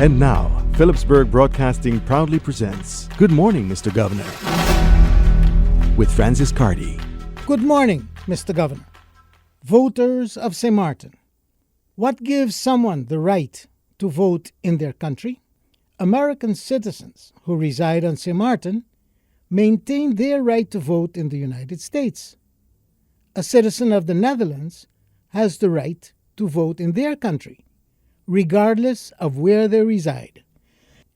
And now, Philipsburg Broadcasting proudly presents Good Morning, Mr. Governor, with Francis Carty. Good morning, Mr. Governor. Voters of St. Martin, what gives someone the right to vote in their country? American citizens who reside on St. Martin maintain their right to vote in the United States. A citizen of the Netherlands has the right to vote in their country, regardless of where they reside.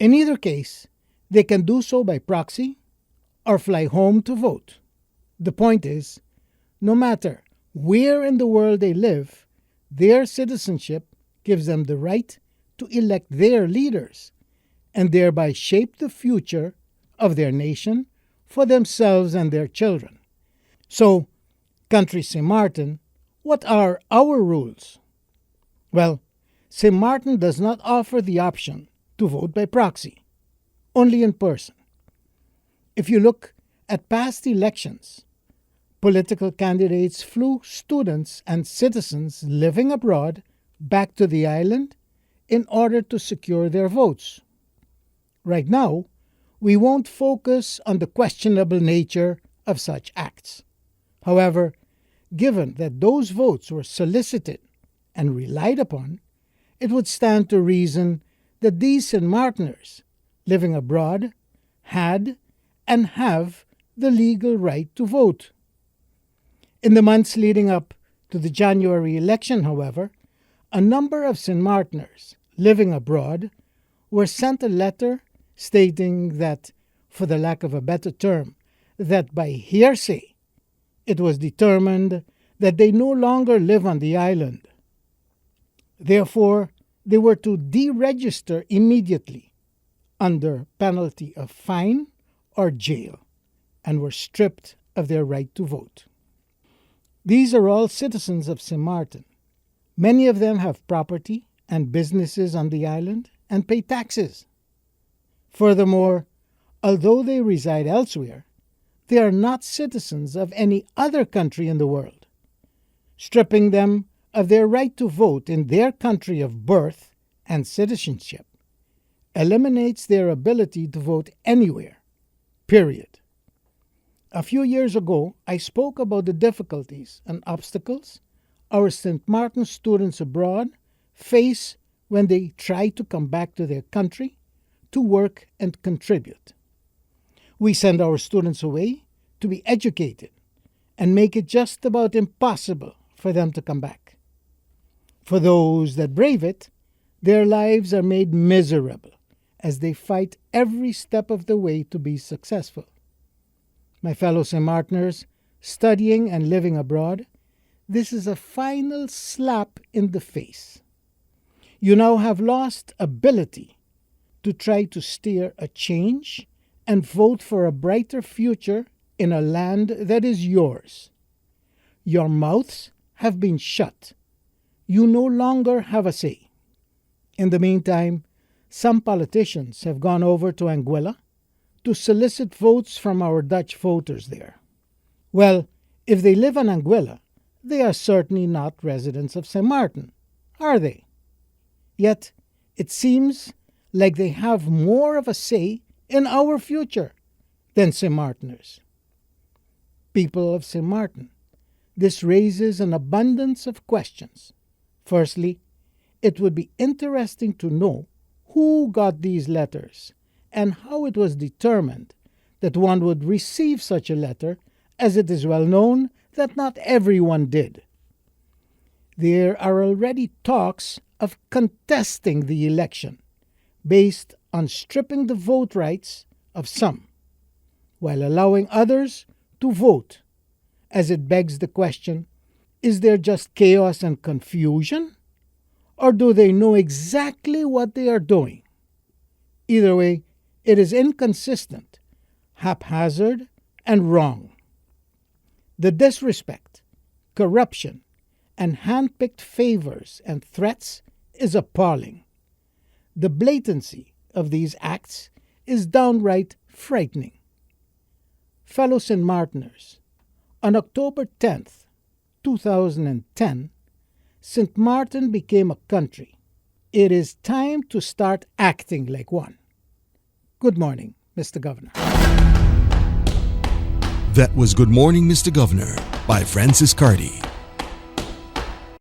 In either case, they can do so by proxy or fly home to vote. The point is, no matter where in the world they live, their citizenship gives them the right to elect their leaders and thereby shape the future of their nation for themselves and their children. So, country St. Martin, what are our rules? Well, St. Martin does not offer the option to vote by proxy, only in person. If you look at past elections, political candidates flew students and citizens living abroad back to the island in order to secure their votes. Right now, we won't focus on the questionable nature of such acts. However, given that those votes were solicited and relied upon, it would stand to reason that these St. Martiners living abroad had and have the legal right to vote. In the months leading up to the January election, however, a number of St. Martiners living abroad were sent a letter stating that, for the lack of a better term, that by hearsay it was determined that they no longer live on the island. Therefore, they were to deregister immediately under penalty of fine or jail and were stripped of their right to vote. These are all citizens of St. Martin. Many of them have property and businesses on the island and pay taxes. Furthermore, although they reside elsewhere, they are not citizens of any other country in the world. Stripping them of their right to vote in their country of birth and citizenship eliminates their ability to vote anywhere, period. A few years ago, I spoke about the difficulties and obstacles our St. Martin students abroad face when they try to come back to their country to work and contribute. We send our students away to be educated and make it just about impossible for them to come back. For those that brave it, their lives are made miserable as they fight every step of the way to be successful. My fellow St. Martiners studying and living abroad, this is a final slap in the face. You now have lost ability to try to steer a change and vote for a brighter future in a land that is yours. Your mouths have been shut. You no longer have a say. In the meantime, some politicians have gone over to Anguilla to solicit votes from our Dutch voters there. Well, if they live in Anguilla, they are certainly not residents of St. Martin, are they? Yet, it seems like they have more of a say in our future than St. Martiners. People of St. Martin, this raises an abundance of questions. Firstly, it would be interesting to know who got these letters and how it was determined that one would receive such a letter, as it is well known that not everyone did. There are already talks of contesting the election based on stripping the vote rights of some, while allowing others to vote, as it begs the question, is there just chaos and confusion? Or do they know exactly what they are doing? Either way, it is inconsistent, haphazard, and wrong. The disrespect, corruption, and hand-picked favors and threats is appalling. The blatancy of these acts is downright frightening. Fellow St. Martiners, on October 10th, 2010, St. Martin became a country, it is time to start acting like one. Good morning, Mr. Governor. That was Good Morning, Mr. Governor by Francis Carty.